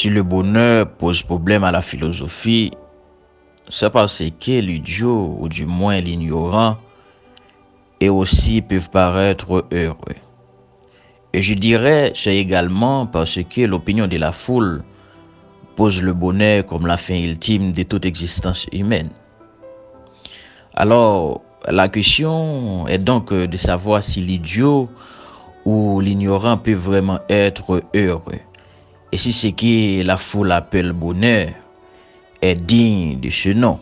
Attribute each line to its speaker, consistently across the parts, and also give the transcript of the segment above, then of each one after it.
Speaker 1: Si le bonheur pose problème à la philosophie, c'est parce que l'idiot, ou du moins l'ignorant, et aussi peuvent paraître heureux. Et je dirais, c'est également parce que l'opinion de la foule pose le bonheur comme la fin ultime de toute existence humaine. Alors, la question est donc de savoir si l'idiot ou l'ignorant peut vraiment être heureux. Et si ce que la foule appelle bonheur est digne de ce nom.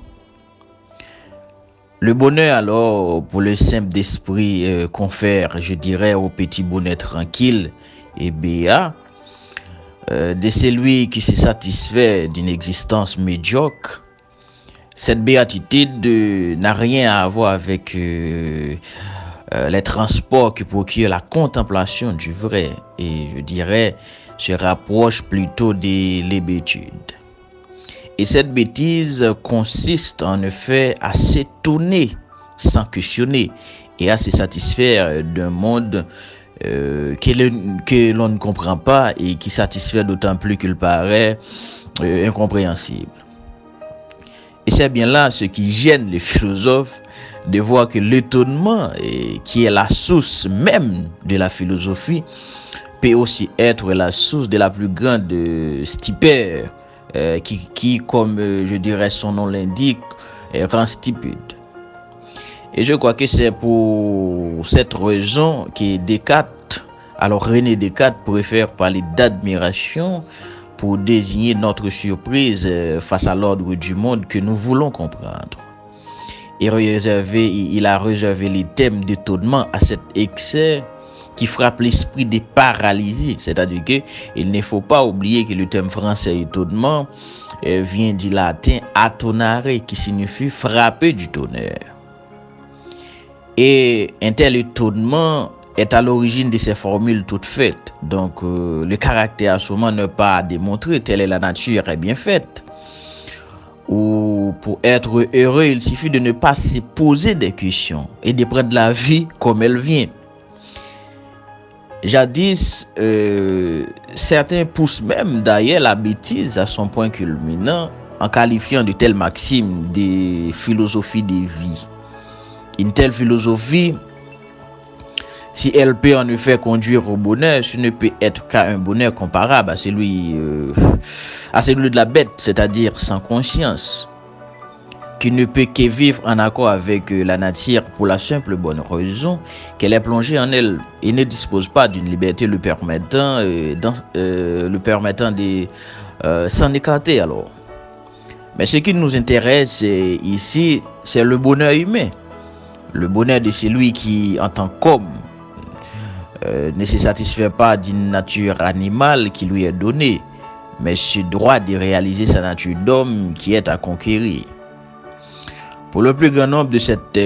Speaker 1: Le bonheur alors, pour le simple d'esprit, confère, je dirais, au petit bonheur tranquille et béat, de celui qui se satisfait d'une existence médiocre. Cette béatitude n'a rien à voir avec les transports qui procurent la contemplation du vrai, et je dirais, se rapproche plutôt de l'hébétude. Et cette bêtise consiste en effet à s'étonner sans questionner et à se satisfaire d'un monde que l'on ne comprend pas et qui satisfait d'autant plus qu'il paraît incompréhensible. Et c'est bien là ce qui gêne les philosophes, de voir que l'étonnement, qui est la source même de la philosophie, peut aussi être la source de la plus grande stupeur, qui comme je dirais son nom l'indique, rend stupide. Et je crois que c'est pour cette raison que Descartes, alors René Descartes, préfère parler d'admiration pour désigner notre surprise face à l'ordre du monde que nous voulons comprendre. Il a réservé les thèmes d'étonnement à cet excès qui frappe l'esprit des paralysés. C'est-à-dire qu'il ne faut pas oublier que le terme français étonnement vient du latin attonare, qui signifie frapper du tonnerre. Et un tel étonnement est à l'origine de ces formules toutes faites. Donc le caractère assommant n'est pas à démontrer, telle est la nature est bien faite. Ou pour être heureux, il suffit de ne pas se poser des questions et de prendre la vie comme elle vient. Jadis, certains poussent même d'ailleurs la bêtise à son point culminant en qualifiant de telles maximes des philosophies des vies. Une telle philosophie, si elle peut en effet conduire au bonheur, ce ne peut être qu'à un bonheur comparable à celui de la bête, c'est-à-dire sans conscience, qui ne peut que vivre en accord avec la nature pour la simple bonne raison qu'elle est plongée en elle et ne dispose pas d'une liberté le permettant de s'en écarter alors. Mais ce qui nous intéresse ici, c'est le bonheur humain, le bonheur de celui qui, en tant qu'homme, ne se satisfait pas d'une nature animale qui lui est donnée, mais ce droit de réaliser sa nature d'homme qui est à conquérir. Pour le plus grand nombre de cette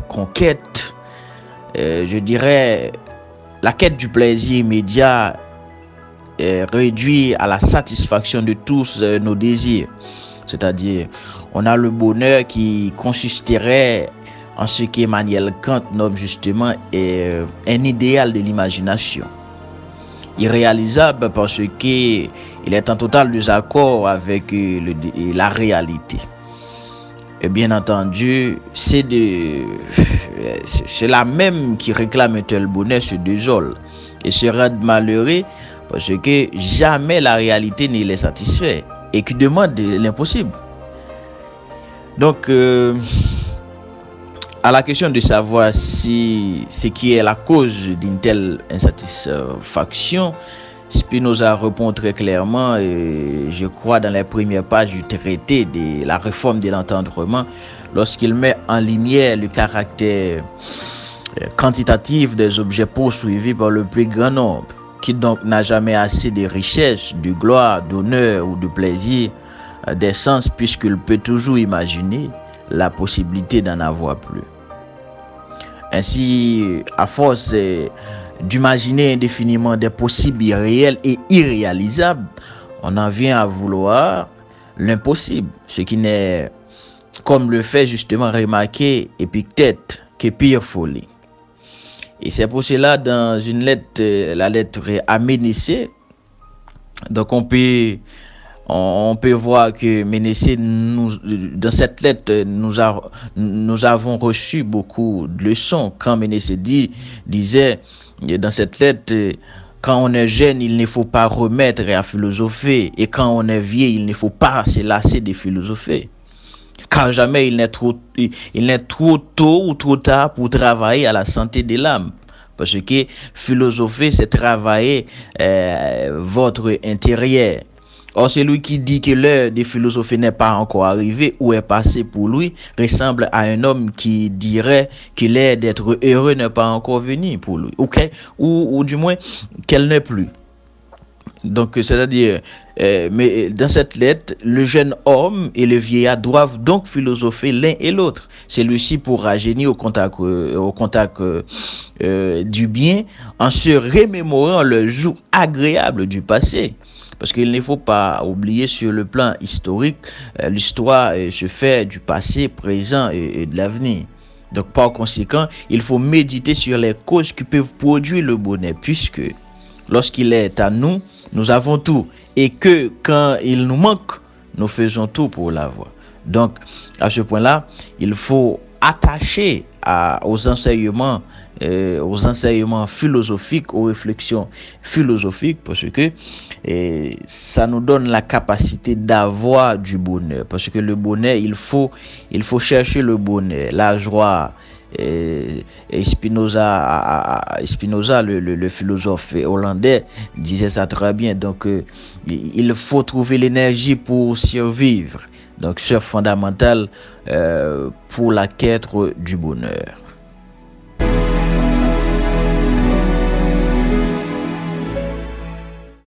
Speaker 1: conquête, je dirais, la quête du plaisir immédiat réduit à la satisfaction de tous nos désirs. C'est-à-dire, on a le bonheur qui consisterait en ce qu'Emmanuel Kant nomme justement un idéal de l'imagination. Irréalisable parce qu'il est en total désaccord avec la réalité. Et bien entendu, c'est la même qui réclame un tel bonheur se désole et se rend malheureux parce que jamais la réalité ne les satisfait et qui demande l'impossible. Donc, à la question de savoir si ce qui est la cause d'une telle insatisfaction, Spinoza répond très clairement, je crois, dans les premières pages du traité de la réforme de l'entendrement, lorsqu'il met en lumière le caractère quantitatif des objets poursuivis par le plus grand nombre, qui donc n'a jamais assez de richesse, de gloire, d'honneur ou de plaisir, des sens, puisqu'il peut toujours imaginer la possibilité d'en avoir plus. Ainsi, à force d'imaginer indéfiniment des possibles irréels et irréalisables, on en vient à vouloir l'impossible, ce qui n'est, comme le fait justement remarquer Épictète, que pire folie. Et c'est pour cela, dans une lettre, la lettre à Ménécée, Donc on peut voir que Ménécée, dans cette lettre, nous avons reçu beaucoup de leçons. Quand Ménécée disait dans cette lettre, quand on est jeune, il ne faut pas remettre à philosopher. Et quand on est vieux, il ne faut pas se lasser de philosopher. Car jamais il n'est trop tôt ou trop tard pour travailler à la santé de l'âme. Parce que philosopher, c'est travailler votre intérieur. Or, celui qui dit que l'heure de philosophie n'est pas encore arrivée ou est passée pour lui ressemble à un homme qui dirait que l'heure d'être heureux n'est pas encore venue pour lui. Okay? Ou du moins qu'elle n'est plus. Donc, c'est-à-dire, mais dans cette lettre, le jeune homme et le vieillard doivent donc philosopher l'un et l'autre. Celui-ci pour rajeunir au contact du bien en se remémorant le jour agréable du passé. Parce qu'il ne faut pas oublier sur le plan historique, l'histoire se fait du passé, présent et de l'avenir. Donc par conséquent, il faut méditer sur les causes qui peuvent produire le bonheur, puisque lorsqu'il est à nous, nous avons tout. Et que quand il nous manque, nous faisons tout pour l'avoir. Donc à ce point-là, il faut attacher aux enseignements philosophiques, aux réflexions philosophiques, parce que ça nous donne la capacité d'avoir du bonheur. Parce que le bonheur, il faut chercher le bonheur, la joie. Spinoza, le philosophe hollandais, disait ça très bien. Donc, il faut trouver l'énergie pour survivre. Donc, c'est fondamental pour la quête du bonheur.